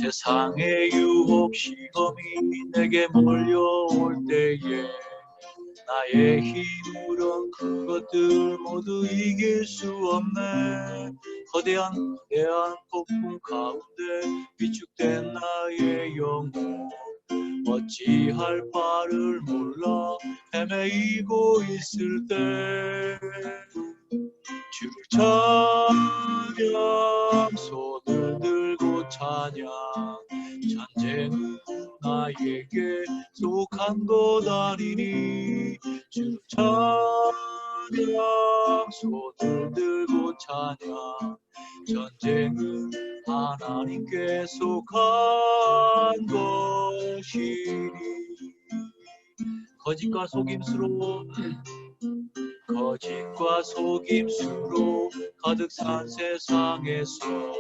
세상의 유혹 시험이 내게 몰려올 때에 나의 힘으론 그것들 모두 이길 수 없네. 거대한 폭풍 가운데 위축된 나의 영혼 어찌할 바를 몰라 헤매이고 있을 때 주를 찬양 손을 들고 찬양 전쟁은 나에게 속한 것 아니니 주를 찬양 손을 들고 찬양 전쟁은 하나님께 속한 것이니 거짓과 속임수로 가득 산 세상에서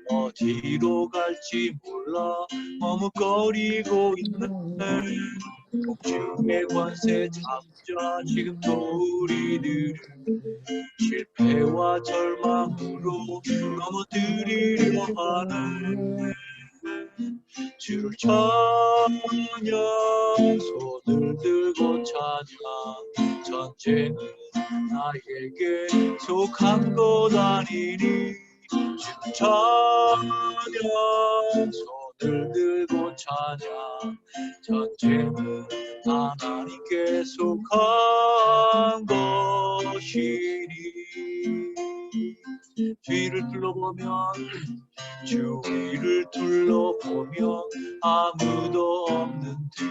어디로 갈지 몰라 머뭇거리고 있는 복중의 관세 잡자 지금도 우리들을 실패와 절망으로 넘어뜨리려 하네. 주를 찬양 손을 들고 찬양 전쟁은 나에게 속한 것 아니니 주를 찬양 손을 들고 찬양 전쟁은 하나님께 속한 것이니 주위를 둘러보면 아무도 없는 듯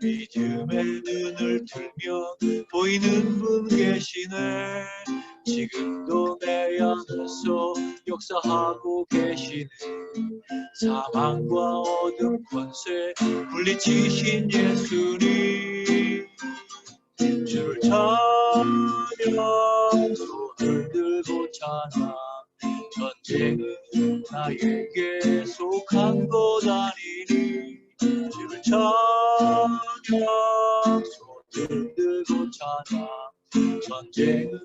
믿음의 눈을 들면 보이는 분 계시네. 지금도 내 안에서 역사하고 계시네. 사망과 어둠 권세 물리치신 예수님 주를 찬양 손을 들고 찬양 전쟁은 나에게 속한 것 아니니 주를 찬양 손을 들고 찬양 전쟁은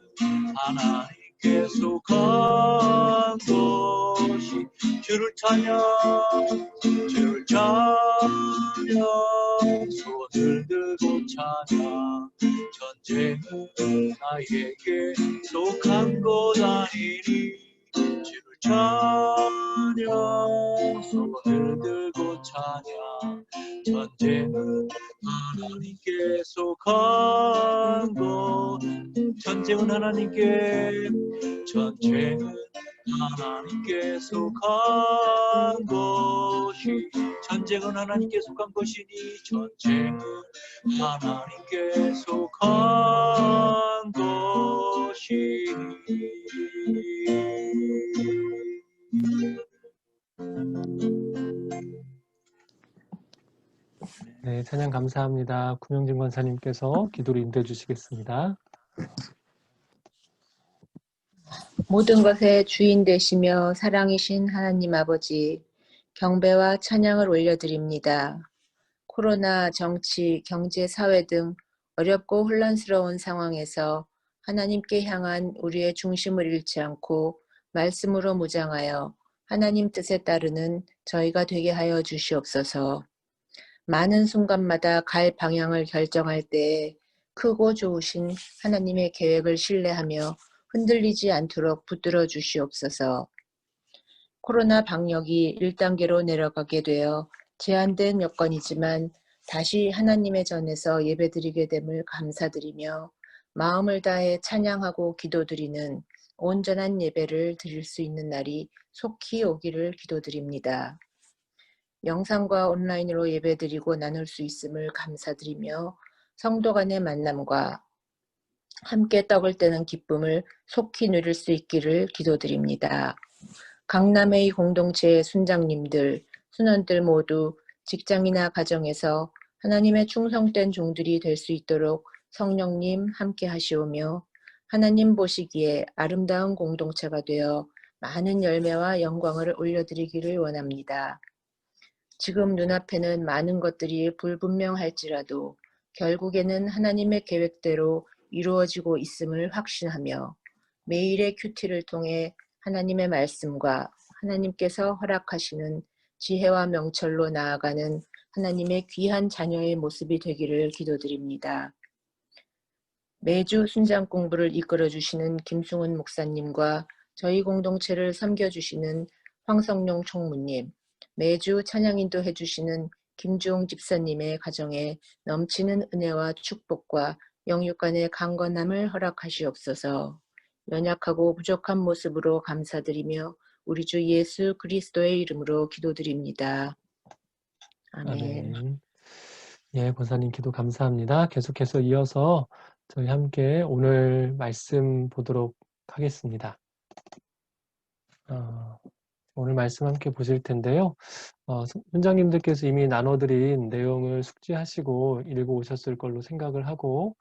하나님께 속한 것이 주를 찬양 손을 들고 찬양 전쟁은 나에게 속한 것 아니니 주를 찬양 손을 들고 찬양 전쟁은 하나님께 속한 것 전쟁은 하나님께 속한 것이 전쟁은 하나님께 속한 것이니 전쟁은 하나님께 속한 것이니 네, 찬양 감사합니다. 구명진 권사님께서 기도를 인도해 주시겠습니다. 모든 것의 주인 되시며 사랑이신 하나님 아버지, 경배와 찬양을 올려드립니다. 코로나, 정치, 경제, 사회 등 어렵고 혼란스러운 상황에서 하나님께 향한 우리의 중심을 잃지 않고 말씀으로 무장하여 하나님 뜻에 따르는 저희가 되게 하여 주시옵소서. 많은 순간마다 갈 방향을 결정할 때에 크고 좋으신 하나님의 계획을 신뢰하며 흔들리지 않도록 붙들어 주시옵소서. 코로나 방역이 1단계로 내려가게 되어 제한된 여건이지만 다시 하나님의 전에서 예배드리게 됨을 감사드리며 마음을 다해 찬양하고 기도드리는 온전한 예배를 드릴 수 있는 날이 속히 오기를 기도드립니다. 영상과 온라인으로 예배드리고 나눌 수 있음을 감사드리며 성도 간의 만남과 함께 떡을 떼는 기쁨을 속히 누릴 수 있기를 기도드립니다. 강남의 공동체의 순장님들, 순원들 모두 직장이나 가정에서 하나님의 충성된 종들이 될 수 있도록 성령님 함께 하시오며 하나님 보시기에 아름다운 공동체가 되어 많은 열매와 영광을 올려드리기를 원합니다. 지금 눈앞에는 많은 것들이 불분명할지라도 결국에는 하나님의 계획대로 이루어지고 있음을 확신하며 매일의 큐티를 통해 하나님의 말씀과 하나님께서 허락하시는 지혜와 명철로 나아가는 하나님의 귀한 자녀의 모습이 되기를 기도드립니다. 매주 순장 공부를 이끌어 주시는 김승훈 목사님과 저희 공동체를 섬겨주시는 황성룡 총무님, 매주 찬양 인도해 주시는 김주홍 집사님의 가정에 넘치는 은혜와 축복과 영육간의 강건함을 허락하시옵소서. 연약하고 부족한 모습으로 감사드리며 우리 주 예수 그리스도의 이름으로 기도드립니다. 아멘. 아멘. 예, 권사님 기도 감사합니다. 계속해서 이어서 저희 함께 오늘 말씀 보도록 하겠습니다. 오늘 말씀 함께 보실 텐데요. 선장님들께서 이미 나눠드린 내용을 숙지하시고 읽어 오셨을 걸로 생각을 하고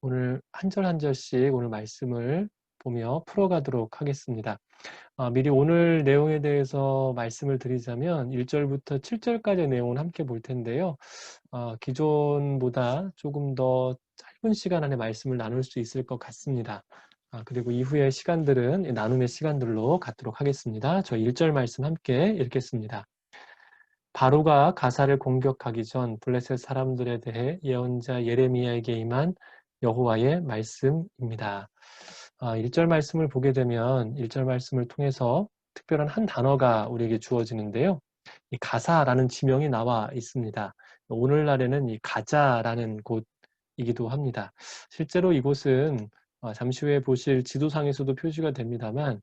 오늘 한 절 한 절씩 오늘 말씀을 보며 풀어가도록 하겠습니다. 미리 오늘 내용에 대해서 말씀을 드리자면 1절부터 7절까지의 내용을 함께 볼 텐데요. 기존보다 조금 더 짧은 시간 안에 말씀을 나눌 수 있을 것 같습니다. 그리고 이후의 시간들은 나눔의 시간들로 갖도록 하겠습니다. 저 1절 말씀 함께 읽겠습니다. 바로가 가사를 공격하기 전 블레셋 사람들에 대해 예언자 예레미야에게 임한 여호와의 말씀입니다. 1절 말씀을 보게 되면 1절 말씀을 통해서 특별한 한 단어가 우리에게 주어지는데요. 이 가사라는 지명이 나와 있습니다. 오늘날에는 이 가자라는 곳이기도 합니다. 실제로 이곳은 잠시 후에 보실 지도상에서도 표시가 됩니다만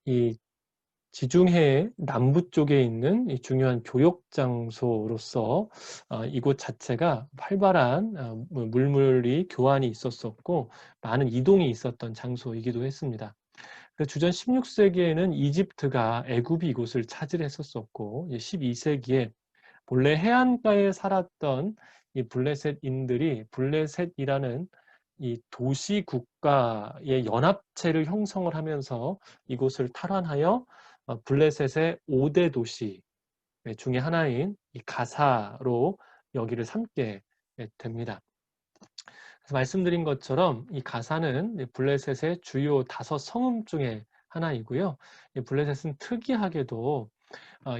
이 지중해 남부 쪽에 있는 이 중요한 교역 장소로서 이곳 자체가 활발한 물물이 교환이 있었었고 많은 이동이 있었던 장소이기도 했습니다. 주전 16세기에는 이집트가 애굽이 이곳을 차지했었었고 12세기에 본래 해안가에 살았던 이 블레셋인들이 블레셋이라는 이 도시 국가의 연합체를 형성을 하면서 이곳을 탈환하여 블레셋의 5대 도시 중에 하나인 이 가사로 여기를 삼게 됩니다. 그래서 말씀드린 것처럼 이 가사는 블레셋의 주요 5성읍 중에 하나이고요. 블레셋은 특이하게도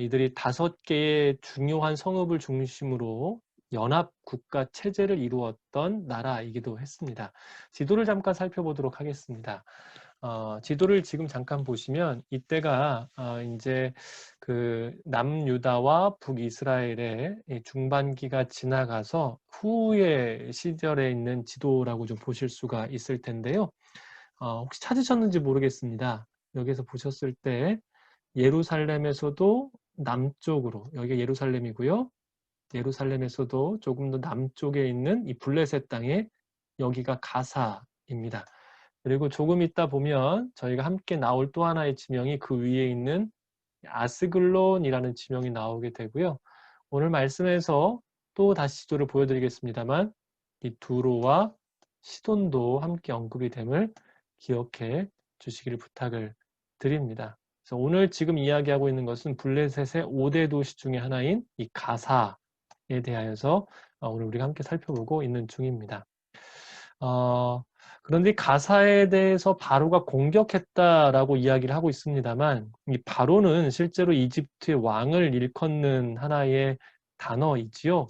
이들이 5개의 중요한 성읍을 중심으로 연합 국가 체제를 이루었던 나라이기도 했습니다. 지도를 잠깐 살펴보도록 하겠습니다. 지도를 지금 잠깐 보시면 이때가 이제 그 남유다와 북이스라엘의 중반기가 지나가서 후의 시절에 있는 지도라고 좀 보실 수가 있을 텐데요. 혹시 찾으셨는지 모르겠습니다. 여기서 보셨을 때 예루살렘에서도 남쪽으로, 여기가 예루살렘이고요. 예루살렘에서도 조금 더 남쪽에 있는 이 블레셋 땅에 여기가 가사입니다. 그리고 조금 있다 보면 저희가 함께 나올 또 하나의 지명이 그 위에 있는 아스글론이라는 지명이 나오게 되고요. 오늘 말씀에서 또 다시 지도를 보여드리겠습니다만 이 두로와 시돈도 함께 언급이 됨을 기억해 주시기를 부탁을 드립니다. 그래서 오늘 지금 이야기하고 있는 것은 블레셋의 5대 도시 중에 하나인 이 가사에 대하여서 오늘 우리가 함께 살펴보고 있는 중입니다. 그런데 가사에 대해서 바로가 공격했다라고 이야기를 하고 있습니다만 이 바로는 실제로 이집트의 왕을 일컫는 하나의 단어이지요.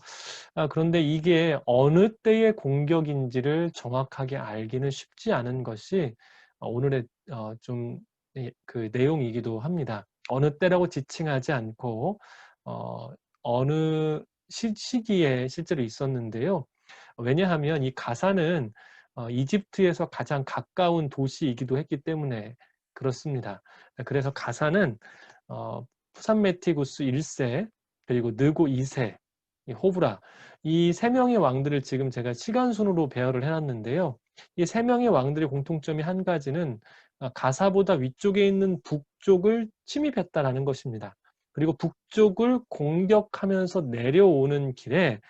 그런데 이게 어느 때의 공격인지를 정확하게 알기는 쉽지 않은 것이 오늘의 좀 그 내용이기도 합니다. 어느 때라고 지칭하지 않고 어느 시기에 실제로 있었는데요. 왜냐하면 이 가사는 이집트에서 가장 가까운 도시이기도 했기 때문에 그렇습니다. 그래서 가사는 푸산메티구스 1세 그리고 느고 2세 호브라 이 3명의 왕들을 지금 제가 시간순으로 배열을 해놨는데요. 이 3명의 왕들의 공통점이 한 가지는 가사보다 위쪽에 있는 북쪽을 침입했다라는 것입니다. 그리고 북쪽을 공격하면서 내려오는 길에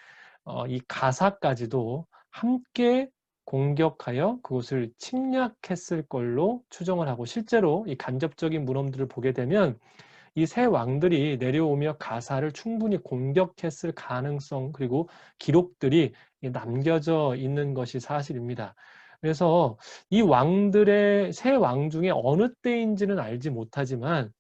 이 가사까지도 함께 공격하여 그것을 침략했을 걸로 추정을 하고 실제로 이 간접적인 문헌들을 보게 되면 이 세 왕들이 내려오며 가사를 충분히 공격했을 가능성 그리고 기록들이 남겨져 있는 것이 사실입니다. 그래서 이 왕들의 세 왕 중에 어느 때인지는 알지 못하지만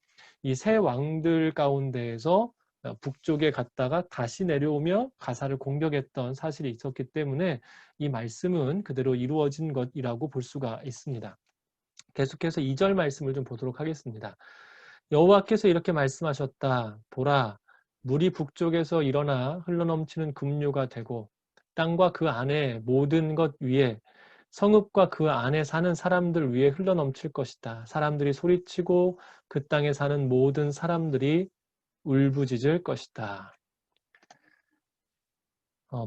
이 세 왕들 가운데에서 북쪽에 갔다가 다시 내려오며 가사를 공격했던 사실이 있었기 때문에 이 말씀은 그대로 이루어진 것이라고 볼 수가 있습니다. 계속해서 2절 말씀을 좀 보도록 하겠습니다. 여호와께서 이렇게 말씀하셨다. 보라, 물이 북쪽에서 일어나 흘러넘치는 급류가 되고 땅과 그 안에 모든 것 위에 성읍과 그 안에 사는 사람들 위에 흘러넘칠 것이다. 사람들이 소리치고 그 땅에 사는 모든 사람들이 울부짖을 것이다.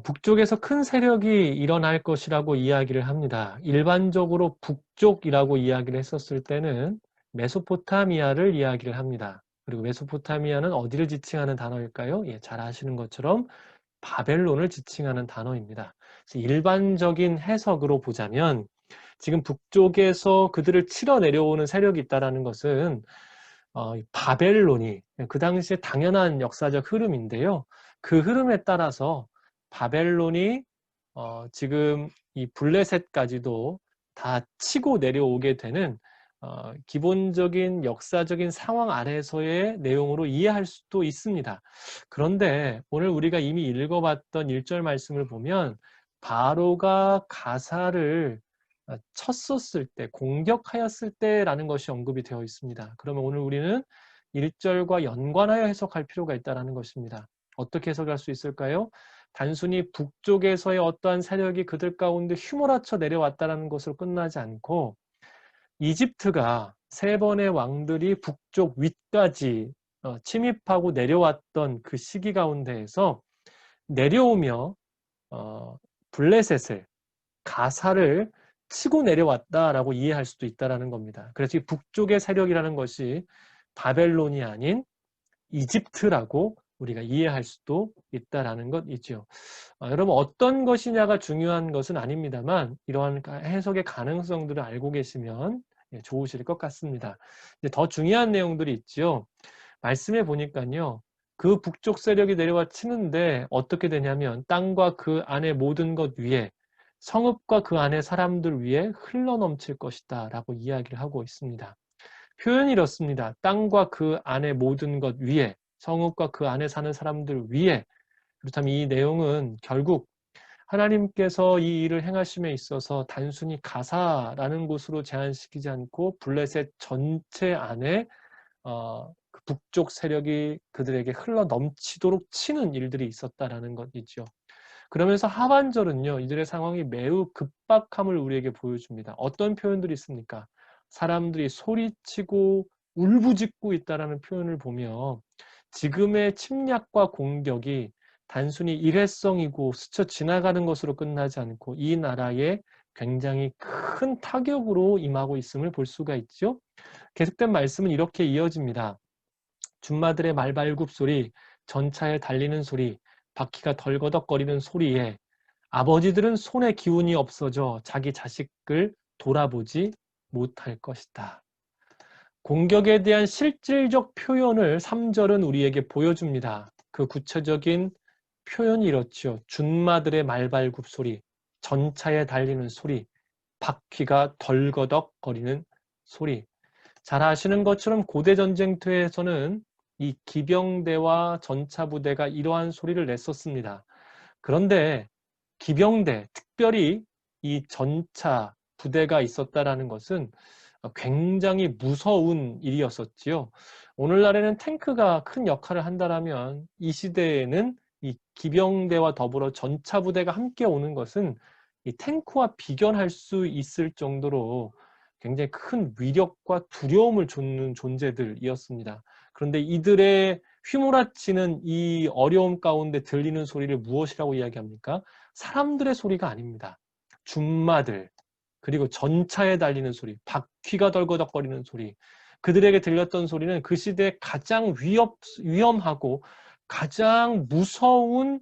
북쪽에서 큰 세력이 일어날 것이라고 이야기를 합니다. 일반적으로 북쪽이라고 이야기를 했었을 때는 메소포타미아를 이야기를 합니다. 그리고 메소포타미아는 어디를 지칭하는 단어일까요? 예, 잘 아시는 것처럼 바벨론을 지칭하는 단어입니다. 그래서 일반적인 해석으로 보자면 지금 북쪽에서 그들을 치러 내려오는 세력이 있다는 것은 바벨론이 그 당시에 당연한 역사적 흐름인데요. 그 흐름에 따라서 바벨론이 지금 이 블레셋까지도 다 치고 내려오게 되는 기본적인 역사적인 상황 아래서의 내용으로 이해할 수도 있습니다. 그런데 오늘 우리가 이미 읽어봤던 1절 말씀을 보면 바로가 가사를 쳤었을 때, 공격하였을 때라는 것이 언급이 되어 있습니다. 그러면 오늘 우리는 1절과 연관하여 해석할 필요가 있다는 것입니다. 어떻게 해석할 수 있을까요? 단순히 북쪽에서의 어떠한 세력이 그들 가운데 휘몰아쳐 내려왔다는 것으로 끝나지 않고 이집트가 세 번의 왕들이 북쪽 위까지 침입하고 내려왔던 그 시기 가운데에서 내려오며 블레셋을 가사를 치고 내려왔다라고 이해할 수도 있다는 겁니다. 그래서 이 북쪽의 세력이라는 것이 바벨론이 아닌 이집트라고 우리가 이해할 수도 있다는 것이죠. 여러분 어떤 것이냐가 중요한 것은 아닙니다만 이러한 해석의 가능성들을 알고 계시면 좋으실 것 같습니다. 이제 더 중요한 내용들이 있죠. 말씀해 보니까요. 그 북쪽 세력이 내려와 치는데 어떻게 되냐면 땅과 그 안에 모든 것 위에 성읍과 그 안에 사람들 위에 흘러넘칠 것이다 라고 이야기를 하고 있습니다. 표현이 이렇습니다. 땅과 그 안에 모든 것 위에 성읍과 그 안에 사는 사람들 위에 그렇다면 이 내용은 결국 하나님께서 이 일을 행하심에 있어서 단순히 가사라는 곳으로 제한시키지 않고 블레셋 전체 안에 그 북쪽 세력이 그들에게 흘러 넘치도록 치는 일들이 있었다라는 것이죠. 그러면서 하반절은요, 이들의 상황이 매우 급박함을 우리에게 보여줍니다. 어떤 표현들이 있습니까? 사람들이 소리치고 울부짖고 있다라는 표현을 보며 지금의 침략과 공격이 단순히 일회성이고 스쳐 지나가는 것으로 끝나지 않고 이 나라에 굉장히 큰 타격으로 임하고 있음을 볼 수가 있죠. 계속된 말씀은 이렇게 이어집니다. 준마들의 말발굽 소리, 전차에 달리는 소리, 바퀴가 덜거덕거리는 소리에 아버지들은 손에 기운이 없어져 자기 자식을 돌아보지 못할 것이다. 공격에 대한 실질적 표현을 3절은 우리에게 보여줍니다. 그 구체적인 표현이 이렇죠. 준마들의 말발굽 소리, 전차에 달리는 소리, 바퀴가 덜거덕거리는 소리. 잘 아시는 것처럼 고대 전쟁터에서는 이 기병대와 전차부대가 이러한 소리를 냈었습니다. 그런데 기병대, 특별히 이 전차 부대가 있었다라는 것은 굉장히 무서운 일이었었지요. 오늘날에는 탱크가 큰 역할을 한다면 이 시대에는 이 기병대와 더불어 전차 부대가 함께 오는 것은 이 탱크와 비견할 수 있을 정도로 굉장히 큰 위력과 두려움을 줬는 존재들이었습니다. 그런데 이들의 휘몰아치는 이 어려움 가운데 들리는 소리를 무엇이라고 이야기합니까? 사람들의 소리가 아닙니다. 준마들, 그리고 전차에 달리는 소리, 바퀴가 덜거덕거리는 소리, 그들에게 들렸던 소리는 그 시대에 가장 위험하고 가장 무서운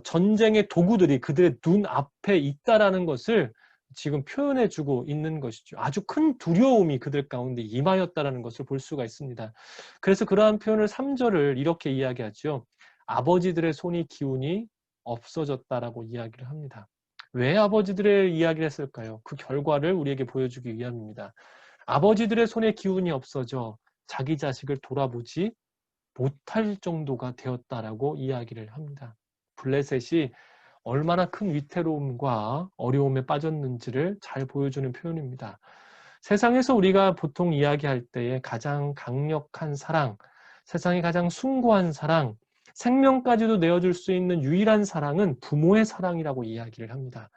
전쟁의 도구들이 그들의 눈앞에 있다라는 것을 지금 표현해주고 있는 것이죠. 아주 큰 두려움이 그들 가운데 임하였다라는 것을 볼 수가 있습니다. 그래서 그러한 표현을 3절을 이렇게 이야기하죠. 아버지들의 손이 기운이 없어졌다라고 이야기를 합니다. 왜 아버지들의 이야기를 했을까요? 그 결과를 우리에게 보여주기 위함입니다. 아버지들의 손에 기운이 없어져 자기 자식을 돌아보지 못할 정도가 되었다라고 이야기를 합니다. 블레셋이 얼마나 큰 위태로움과 어려움에 빠졌는지를 잘 보여주는 표현입니다. 세상에서 우리가 보통 이야기할 때에 가장 강력한 사랑, 세상에 가장 숭고한 사랑, 생명까지도 내어줄 수 있는 유일한 사랑은 부모의 사랑이라고 이야기를 합니다.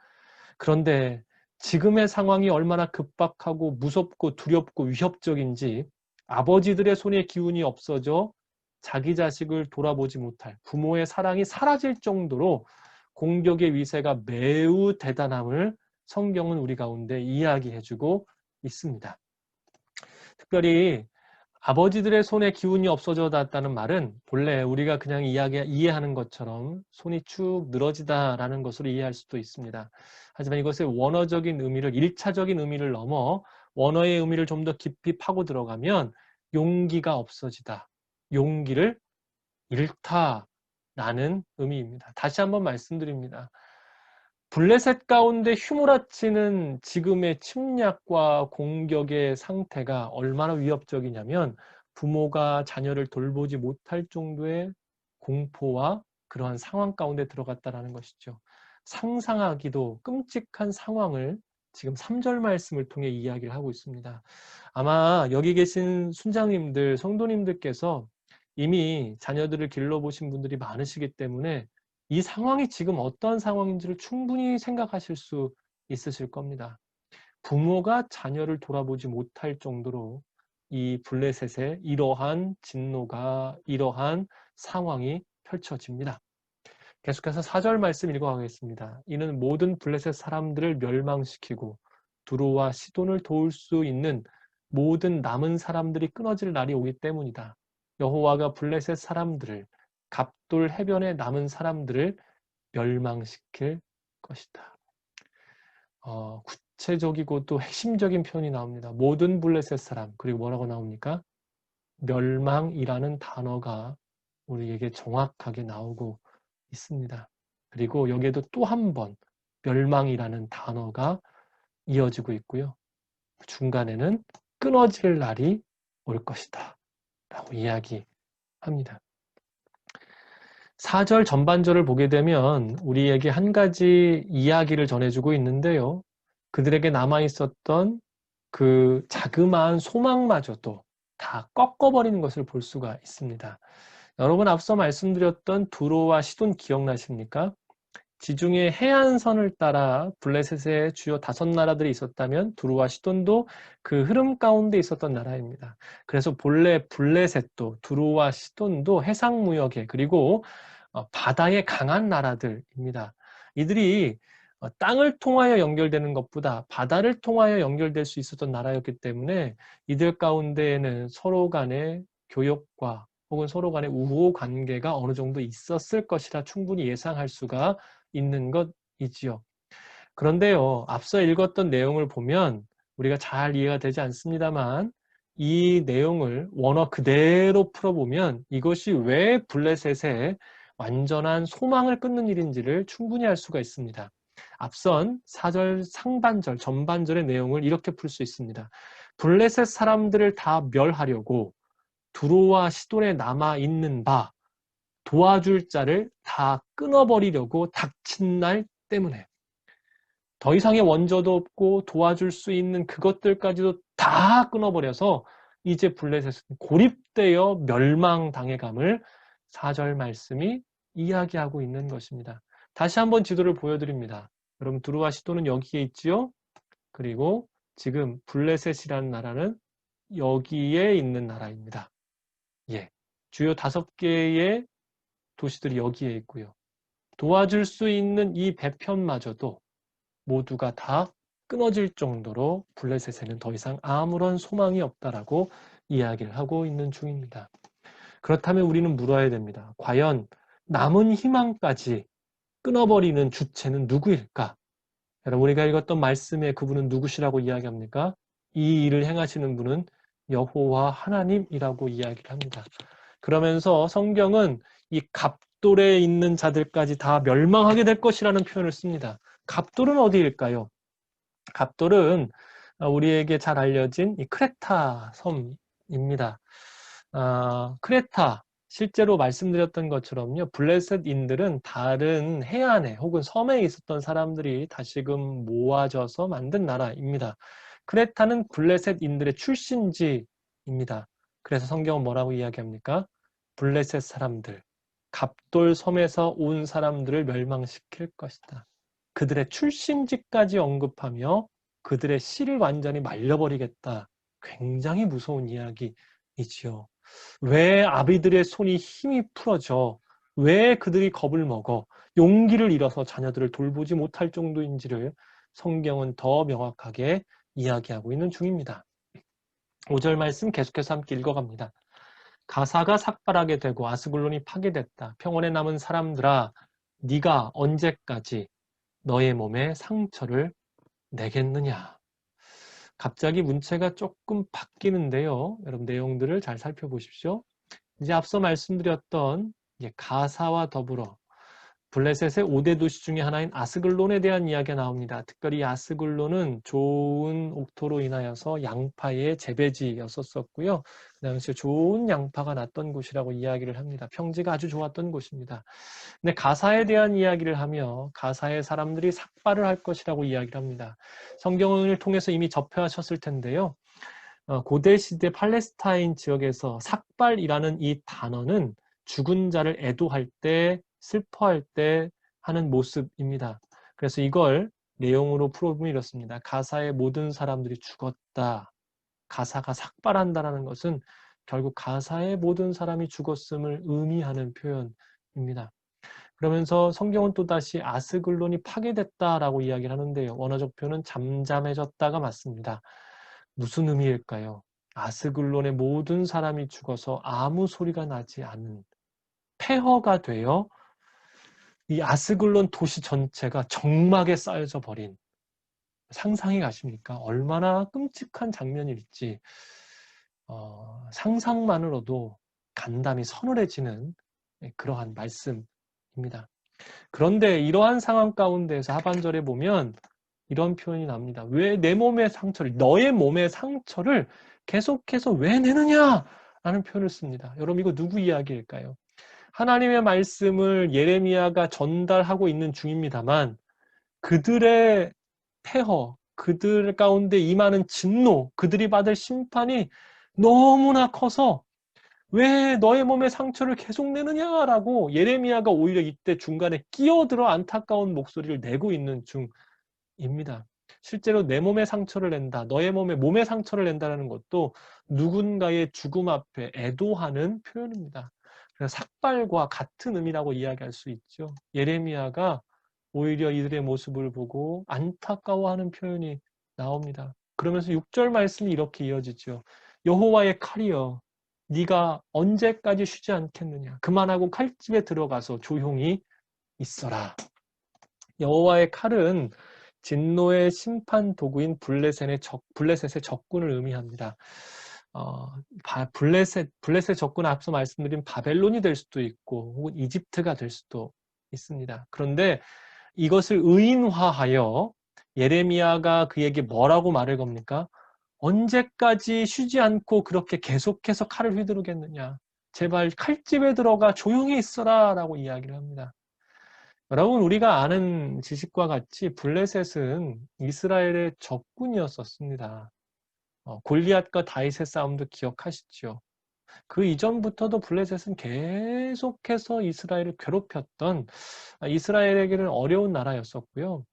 그런데 지금의 상황이 얼마나 급박하고 무섭고 두렵고 위협적인지 아버지들의 손에 기운이 없어져 자기 자식을 돌아보지 못할 부모의 사랑이 사라질 정도로 공격의 위세가 매우 대단함을 성경은 우리 가운데 이야기해주고 있습니다. 특별히 아버지들의 손에 기운이 없어졌다는 말은 본래 우리가 그냥 이해하는 것처럼 손이 축 늘어지다라는 것으로 이해할 수도 있습니다. 하지만 이것의 원어적인 의미를 1차적인 의미를 넘어 원어의 의미를 좀 더 깊이 파고 들어가면 용기가 없어지다, 용기를 잃다라는 의미입니다. 다시 한번 말씀드립니다. 블레셋 가운데 휘몰아치는 지금의 침략과 공격의 상태가 얼마나 위협적이냐면 부모가 자녀를 돌보지 못할 정도의 공포와 그러한 상황 가운데 들어갔다는 것이죠. 상상하기도 끔찍한 상황을 지금 3절 말씀을 통해 이야기를 하고 있습니다. 아마 여기 계신 순장님들, 성도님들께서 이미 자녀들을 길러보신 분들이 많으시기 때문에 이 상황이 지금 어떤 상황인지를 충분히 생각하실 수 있으실 겁니다. 부모가 자녀를 돌아보지 못할 정도로 이 블레셋의 이러한 진노가, 이러한 상황이 펼쳐집니다. 계속해서 4절 말씀 읽어가겠습니다. 이는 모든 블레셋 사람들을 멸망시키고 두로와 시돈을 도울 수 있는 모든 남은 사람들이 끊어질 날이 오기 때문이다. 여호와가 블레셋 사람들을 갑돌 해변에 남은 사람들을 멸망시킬 것이다. 구체적이고 또 핵심적인 표현이 나옵니다. 모든 블레셋 사람, 그리고 뭐라고 나옵니까? 멸망이라는 단어가 우리에게 정확하게 나오고 있습니다. 그리고 여기에도 또 한 번 멸망이라는 단어가 이어지고 있고요. 중간에는 끊어질 날이 올 것이다 라고 이야기합니다. 4절 전반절을 보게 되면 우리에게 한 가지 이야기를 전해주고 있는데요. 그들에게 남아있었던 그 자그마한 소망마저도 다 꺾어버리는 것을 볼 수가 있습니다. 여러분 앞서 말씀드렸던 두로와 시돈 기억나십니까? 지중해 해안선을 따라 블레셋의 주요 5나라들이 있었다면 두로와 시돈도 그 흐름 가운데 있었던 나라입니다. 그래서 본래 블레셋도 두로와 시돈도 해상무역에 그리고 바다에 강한 나라들입니다. 이들이 땅을 통하여 연결되는 것보다 바다를 통하여 연결될 수 있었던 나라였기 때문에 이들 가운데에는 서로 간의 교역과 혹은 서로 간의 우호 관계가 어느 정도 있었을 것이라 충분히 예상할 수가 있는 것이지요. 그런데요, 앞서 읽었던 내용을 보면 우리가 잘 이해가 되지 않습니다만 이 내용을 원어 그대로 풀어보면 이것이 왜 블레셋의 완전한 소망을 끊는 일인지를 충분히 알 수가 있습니다. 앞선 4절 상반절, 전반절의 내용을 이렇게 풀 수 있습니다. 블레셋 사람들을 다 멸하려고 두로와 시돈에 남아있는 바 도와줄 자를 다 끊어버리려고 닥친 날 때문에 더 이상의 원조도 없고 도와줄 수 있는 그것들까지도 다 끊어버려서 이제 블레셋은 고립되어 멸망당해감을 4절 말씀이 이야기하고 있는 것입니다. 다시 한번 지도를 보여드립니다. 여러분 두로와 시돈은 여기에 있지요. 그리고 지금 블레셋이라는 나라는 여기에 있는 나라입니다. 예, 주요 5개의 도시들이 여기에 있고요. 도와줄 수 있는 이 배편마저도 모두가 다 끊어질 정도로 블레셋에는 더 이상 아무런 소망이 없다라고 이야기를 하고 있는 중입니다. 그렇다면 우리는 물어야 됩니다. 과연 남은 희망까지 끊어버리는 주체는 누구일까? 여러분 우리가 읽었던 말씀에 그분은 누구시라고 이야기합니까? 이 일을 행하시는 분은 여호와 하나님이라고 이야기를 합니다. 그러면서 성경은 이 갑돌에 있는 자들까지 다 멸망하게 될 것이라는 표현을 씁니다. 갑돌은 어디일까요? 갑돌은 우리에게 잘 알려진 이 크레타 섬입니다. 크레타, 실제로 말씀드렸던 것처럼요, 블레셋인들은 다른 해안에 혹은 섬에 있었던 사람들이 다시금 모아져서 만든 나라입니다. 크레타는 블레셋인들의 출신지입니다. 그래서 성경은 뭐라고 이야기합니까? 블레셋 사람들, 갑돌 섬에서 온 사람들을 멸망시킬 것이다. 그들의 출신지까지 언급하며 그들의 씨를 완전히 말려버리겠다. 굉장히 무서운 이야기이지요. 왜 아비들의 손이 힘이 풀어져? 왜 그들이 겁을 먹어? 용기를 잃어서 자녀들을 돌보지 못할 정도인지를 성경은 더 명확하게 이야기하고 있는 중입니다. 5절 말씀 계속해서 함께 읽어갑니다. 가사가 삭발하게 되고 아스글론이 파괴됐다. 평원에 남은 사람들아, 네가 언제까지 너의 몸에 상처를 내겠느냐? 갑자기 문체가 조금 바뀌는데요. 여러분 내용들을 잘 살펴보십시오. 이제 앞서 말씀드렸던 가사와 더불어 블레셋의 5대 도시 중에 하나인 아스글론에 대한 이야기가 나옵니다. 특별히 아스글론은 좋은 옥토로 인하여서 양파의 재배지였었고요. 그 당시에 좋은 양파가 났던 곳이라고 이야기를 합니다. 평지가 아주 좋았던 곳입니다. 근데 가사에 대한 이야기를 하며 가사의 사람들이 삭발을 할 것이라고 이야기를 합니다. 성경을 통해서 이미 접해하셨을 텐데요. 고대 시대 팔레스타인 지역에서 삭발이라는 이 단어는 죽은 자를 애도할 때, 슬퍼할 때 하는 모습입니다. 그래서 이걸 내용으로 풀어보면 이렇습니다. 가사의 모든 사람들이 죽었다. 가사가 삭발한다는 것은 결국 가사의 모든 사람이 죽었음을 의미하는 표현입니다. 그러면서 성경은 또다시 아스글론이 파괴됐다라고 이야기를 하는데요. 원어적 표현은 잠잠해졌다가 맞습니다. 무슨 의미일까요? 아스글론의 모든 사람이 죽어서 아무 소리가 나지 않은 폐허가 되어 이 아스글론 도시 전체가 정막에 쌓여져 버린, 상상이 가십니까? 얼마나 끔찍한 장면일지 상상만으로도 간담이 서늘해지는 그러한 말씀입니다. 그런데 이러한 상황 가운데서 하반절에 보면 이런 표현이 납니다. 왜 내 몸의 상처를, 너의 몸의 상처를 계속해서 왜 내느냐? 라는 표현을 씁니다. 여러분 이거 누구 이야기일까요? 하나님의 말씀을 예레미야가 전달하고 있는 중입니다만 그들의 폐허, 그들 가운데 임하는 진노, 그들이 받을 심판이 너무나 커서 왜 너의 몸에 상처를 계속 내느냐라고 예레미야가 오히려 이때 중간에 끼어들어 안타까운 목소리를 내고 있는 중입니다. 실제로 내 몸에 상처를 낸다, 너의 몸에 상처를 낸다는 것도 누군가의 죽음 앞에 애도하는 표현입니다. 그래서 삭발과 같은 의미라고 이야기할 수 있죠. 예레미야가 오히려 이들의 모습을 보고 안타까워하는 표현이 나옵니다. 그러면서 6절 말씀이 이렇게 이어지죠. 여호와의 칼이여, 네가 언제까지 쉬지 않겠느냐? 그만하고 칼집에 들어가서 조용히 있어라. 여호와의 칼은 진노의 심판 도구인 블레셋의 적군을 의미합니다. 블레셋 적군은 앞서 말씀드린 바벨론이 될 수도 있고 혹은 이집트가 될 수도 있습니다. 그런데 이것을 의인화하여 예레미야가 그에게 뭐라고 말을 겁니까? 언제까지 쉬지 않고 그렇게 계속해서 칼을 휘두르겠느냐? 제발 칼집에 들어가 조용히 있어라 라고 이야기를 합니다. 여러분 우리가 아는 지식과 같이 블레셋은 이스라엘의 적군이었었습니다. 골리앗과 다윗의 싸움도 기억하시죠? 그 이전부터도 블레셋은 계속해서 이스라엘을 괴롭혔던 이스라엘에게는 어려운 나라였었고요.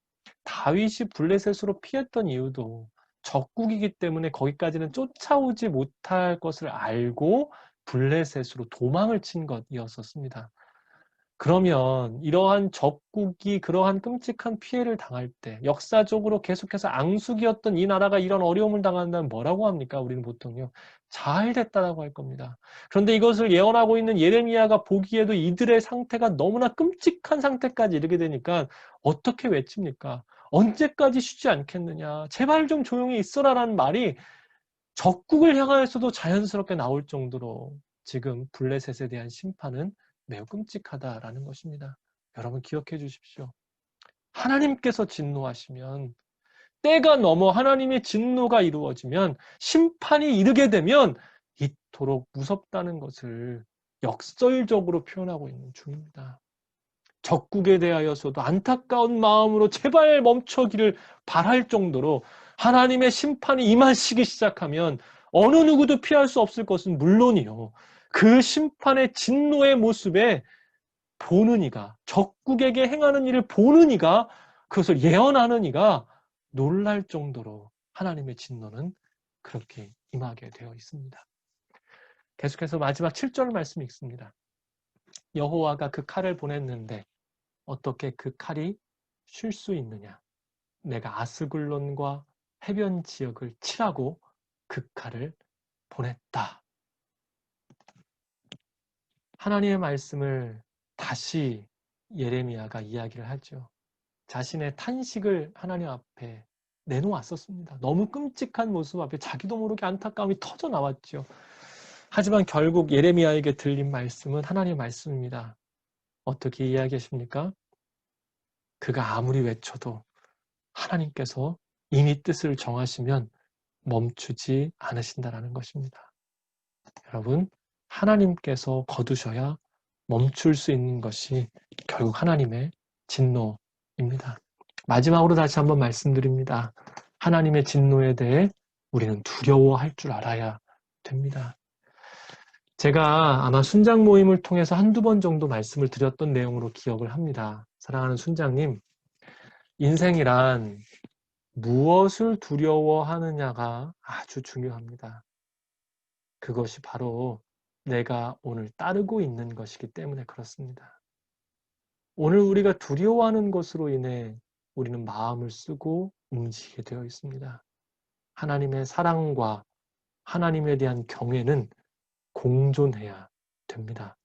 다윗이 블레셋으로 피했던 이유도 적국이기 때문에 거기까지는 쫓아오지 못할 것을 알고 블레셋으로 도망을 친 것이었었습니다. 그러면 이러한 적국이 그러한 끔찍한 피해를 당할 때 역사적으로 계속해서 앙숙이었던 이 나라가 이런 어려움을 당한다면 뭐라고 합니까? 우리는 보통요. 잘 됐다라고 할 겁니다. 그런데 이것을 예언하고 있는 예레미야가 보기에도 이들의 상태가 너무나 끔찍한 상태까지 이르게 되니까 어떻게 외칩니까? 언제까지 쉬지 않겠느냐, 제발 좀 조용히 있어라라는 말이 적국을 향하여서도 자연스럽게 나올 정도로 지금 블레셋에 대한 심판은 매우 끔찍하다라는 것입니다. 여러분 기억해 주십시오. 하나님께서 진노하시면, 때가 넘어 하나님의 진노가 이루어지면, 심판이 이르게 되면 이토록 무섭다는 것을 역설적으로 표현하고 있는 중입니다. 적국에 대하여서도 안타까운 마음으로 제발 멈춰기를 바랄 정도로 하나님의 심판이 임하시기 시작하면 어느 누구도 피할 수 없을 것은 물론이요, 그 심판의 진노의 모습에 보는 이가, 적국에게 행하는 일을 보는 이가, 그것을 예언하는 이가 놀랄 정도로 하나님의 진노는 그렇게 임하게 되어 있습니다. 계속해서 마지막 7절 말씀 읽습니다. 여호와가 그 칼을 보냈는데 어떻게 그 칼이 쉴 수 있느냐? 내가 아스글론과 해변 지역을 치라고 그 칼을 보냈다. 하나님의 말씀을 다시 예레미야가 이야기를 하죠. 자신의 탄식을 하나님 앞에 내놓았었습니다. 너무 끔찍한 모습 앞에 자기도 모르게 안타까움이 터져 나왔죠. 하지만 결국 예레미야에게 들린 말씀은 하나님의 말씀입니다. 어떻게 이야기하십니까? 그가 아무리 외쳐도 하나님께서 이미 뜻을 정하시면 멈추지 않으신다라는 것입니다. 여러분, 하나님께서 거두셔야 멈출 수 있는 것이 결국 하나님의 진노입니다. 마지막으로 다시 한번 말씀드립니다. 하나님의 진노에 대해 우리는 두려워할 줄 알아야 됩니다. 제가 아마 순장 모임을 통해서 한두 번 정도 말씀을 드렸던 내용으로 기억을 합니다. 사랑하는 순장님, 인생이란 무엇을 두려워하느냐가 아주 중요합니다. 그것이 바로 내가 오늘 따르고 있는 것이기 때문에 그렇습니다. 오늘 우리가 두려워하는 것으로 인해 우리는 마음을 쓰고 움직이게 되어 있습니다. 하나님의 사랑과 하나님에 대한 경외는 공존해야 됩니다.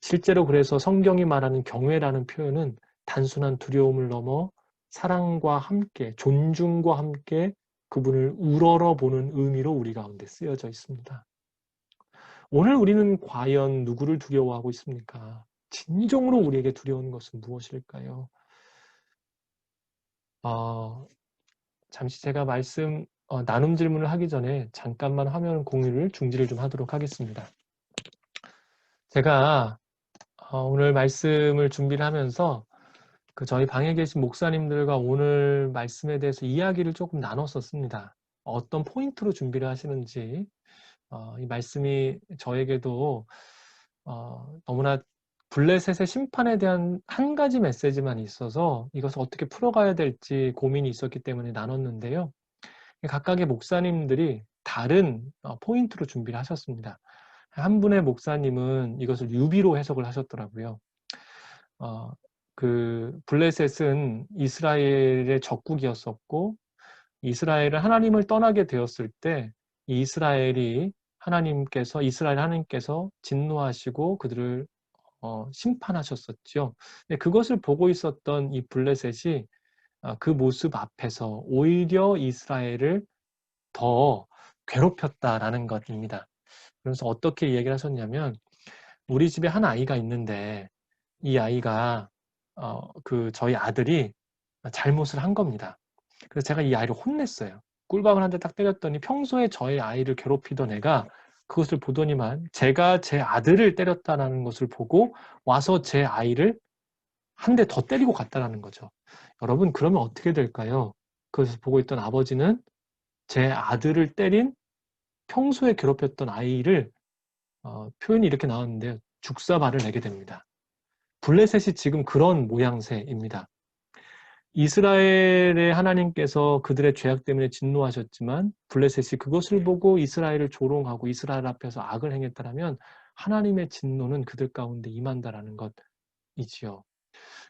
실제로 그래서 성경이 말하는 경외라는 표현은 단순한 두려움을 넘어 사랑과 함께, 존중과 함께 그분을 우러러보는 의미로 우리 가운데 쓰여져 있습니다. 오늘 우리는 과연 누구를 두려워하고 있습니까? 진정으로 우리에게 두려운 것은 무엇일까요? 잠시 제가 나눔 질문을 하기 전에 잠깐만 화면 공유를 중지를 좀 하도록 하겠습니다. 제가 오늘 말씀을 준비를 하면서 저희 방에 계신 목사님들과 오늘 말씀에 대해서 이야기를 조금 나눴었습니다. 어떤 포인트로 준비를 하시는지, 이 말씀이 저에게도 너무나 블레셋의 심판에 대한 한 가지 메시지만 있어서 이것을 어떻게 풀어가야 될지 고민이 있었기 때문에 나눴는데요. 각각의 목사님들이 다른 포인트로 준비를 하셨습니다. 한 분의 목사님은 이것을 유비로 해석을 하셨더라고요. 그 블레셋은 이스라엘의 적국이었었고, 이스라엘은 하나님을 떠나게 되었을 때 이스라엘 하나님께서 진노하시고 그들을 심판하셨었죠. 그것을 보고 있었던 이 블레셋이 그 모습 앞에서 오히려 이스라엘을 더 괴롭혔다라는 것입니다. 그래서 어떻게 얘기를 하셨냐면, 우리 집에 한 아이가 있는데 이 아이가 저희 아들이 잘못을 한 겁니다. 그래서 제가 이 아이를 혼냈어요. 꿀밤을 한 대 딱 때렸더니 평소에 저희 아이를 괴롭히던 애가 그것을 보더니만 제가 제 아들을 때렸다는 것을 보고 와서 제 아이를 한 대 더 때리고 갔다는 거죠. 여러분, 그러면 어떻게 될까요? 그것을 보고 있던 아버지는 제 아들을 때린 평소에 괴롭혔던 아이를 표현이 이렇게 나왔는데요. 죽사발을 내게 됩니다. 블레셋이 지금 그런 모양새입니다. 이스라엘의 하나님께서 그들의 죄악 때문에 진노하셨지만 블레셋이 그것을 보고 이스라엘을 조롱하고 이스라엘 앞에서 악을 행했다면 하나님의 진노는 그들 가운데 임한다라는 것이지요.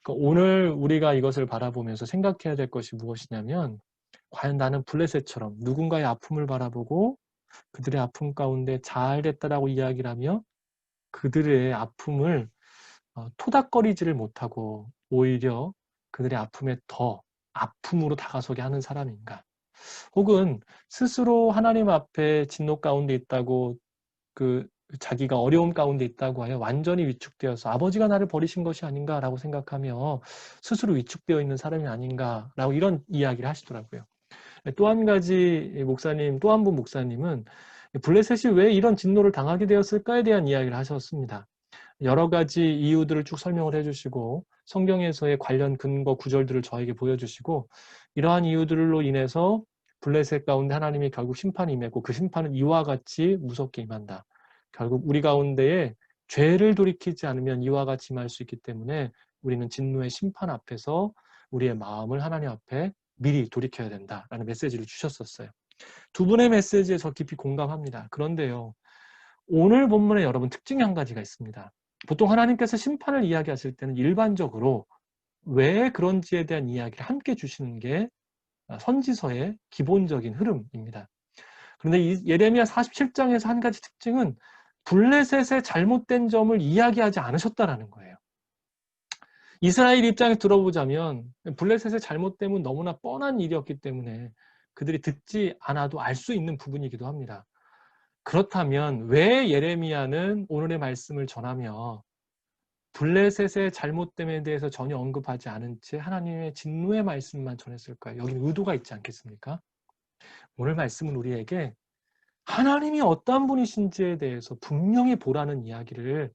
그러니까 오늘 우리가 이것을 바라보면서 생각해야 될 것이 무엇이냐면, 과연 나는 블레셋처럼 누군가의 아픔을 바라보고 그들의 아픔 가운데 잘 됐다라고 이야기를 하며 그들의 아픔을 토닥거리지를 못하고 오히려 그들의 아픔에 더 아픔으로 다가서게 하는 사람인가? 혹은 스스로 하나님 앞에 진노 가운데 있다고 자기가 어려움 가운데 있다고 하여 완전히 위축되어서 아버지가 나를 버리신 것이 아닌가라고 생각하며 스스로 위축되어 있는 사람이 아닌가라고 이런 이야기를 하시더라고요. 또 한 가지 목사님, 또 한 분 목사님은 블레셋이 왜 이런 진노를 당하게 되었을까에 대한 이야기를 하셨습니다. 여러 가지 이유들을 쭉 설명을 해주시고 성경에서의 관련 근거 구절들을 저에게 보여주시고 이러한 이유들로 인해서 블레셋 가운데 하나님이 결국 심판이 임했고 그 심판은 이와 같이 무섭게 임한다. 결국 우리 가운데에 죄를 돌이키지 않으면 이와 같이 임할 수 있기 때문에 우리는 진노의 심판 앞에서 우리의 마음을 하나님 앞에 미리 돌이켜야 된다라는 메시지를 주셨었어요. 두 분의 메시지에 저 깊이 공감합니다. 그런데요, 오늘 본문에 여러분 특징이 한 가지가 있습니다. 보통 하나님께서 심판을 이야기하실 때는 일반적으로 왜 그런지에 대한 이야기를 함께 주시는 게 선지서의 기본적인 흐름입니다. 그런데 이 예레미야 47장에서 한 가지 특징은 블레셋의 잘못된 점을 이야기하지 않으셨다라는 거예요. 이스라엘 입장에서 들어보자면 블레셋의 잘못됨은 너무나 뻔한 일이었기 때문에 그들이 듣지 않아도 알 수 있는 부분이기도 합니다. 그렇다면 왜 예레미야는 오늘의 말씀을 전하며 블레셋의 잘못됨에 대해서 전혀 언급하지 않은 채 하나님의 진노의 말씀만 전했을까요? 여기는 의도가 있지 않겠습니까? 오늘 말씀은 우리에게 하나님이 어떠한 분이신지에 대해서 분명히 보라는 이야기를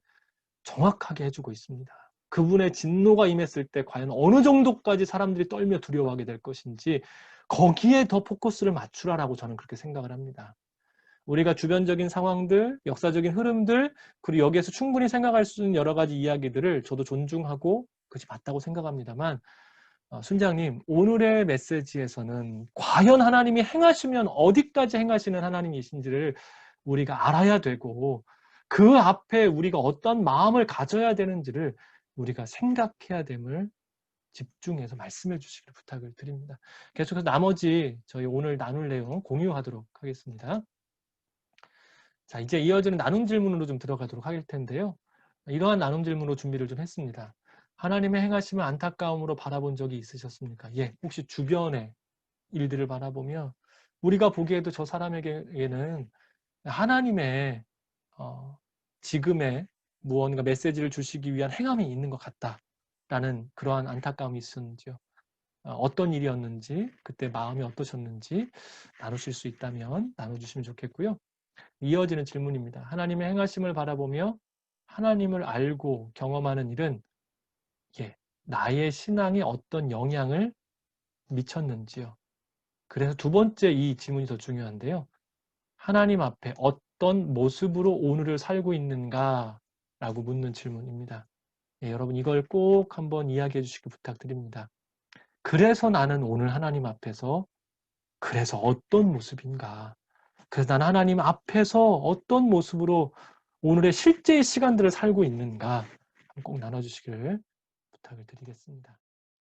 정확하게 해주고 있습니다. 그분의 진노가 임했을 때 과연 어느 정도까지 사람들이 떨며 두려워하게 될 것인지 거기에 더 포커스를 맞추라라고 저는 그렇게 생각을 합니다. 우리가 주변적인 상황들, 역사적인 흐름들, 그리고 여기에서 충분히 생각할 수 있는 여러 가지 이야기들을 저도 존중하고 그것이 맞다고 생각합니다만 순장님, 오늘의 메시지에서는 과연 하나님이 행하시면 어디까지 행하시는 하나님이신지를 우리가 알아야 되고 그 앞에 우리가 어떤 마음을 가져야 되는지를 우리가 생각해야 됨을 집중해서 말씀해 주시기를 부탁을 드립니다. 계속해서 나머지 저희 오늘 나눌 내용 공유하도록 하겠습니다. 자, 이제 이어지는 나눔 질문으로 좀 들어가도록 할 텐데요. 이러한 나눔 질문으로 준비를 좀 했습니다. 하나님의 행하심을 안타까움으로 바라본 적이 있으셨습니까? 예, 혹시 주변의 일들을 바라보며 우리가 보기에도 저 사람에게는 하나님의 지금의 무언가 메시지를 주시기 위한 행함이 있는 것 같다라는 그러한 안타까움이 있었는지요? 어떤 일이었는지, 그때 마음이 어떠셨는지 나누실 수 있다면 나눠주시면 좋겠고요. 이어지는 질문입니다. 하나님의 행하심을 바라보며 하나님을 알고 경험하는 일은 나의 신앙에 어떤 영향을 미쳤는지요. 그래서 두 번째 이 질문이 더 중요한데요. 하나님 앞에 어떤 모습으로 오늘을 살고 있는가? 라고 묻는 질문입니다. 여러분 이걸 꼭 한번 이야기해 주시기 부탁드립니다. 그래서 나는 오늘 하나님 앞에서 그래서 어떤 모습인가? 그래서 나는 하나님 앞에서 어떤 모습으로 오늘의 실제의 시간들을 살고 있는가? 꼭 나눠주시길 부탁을 드리겠습니다.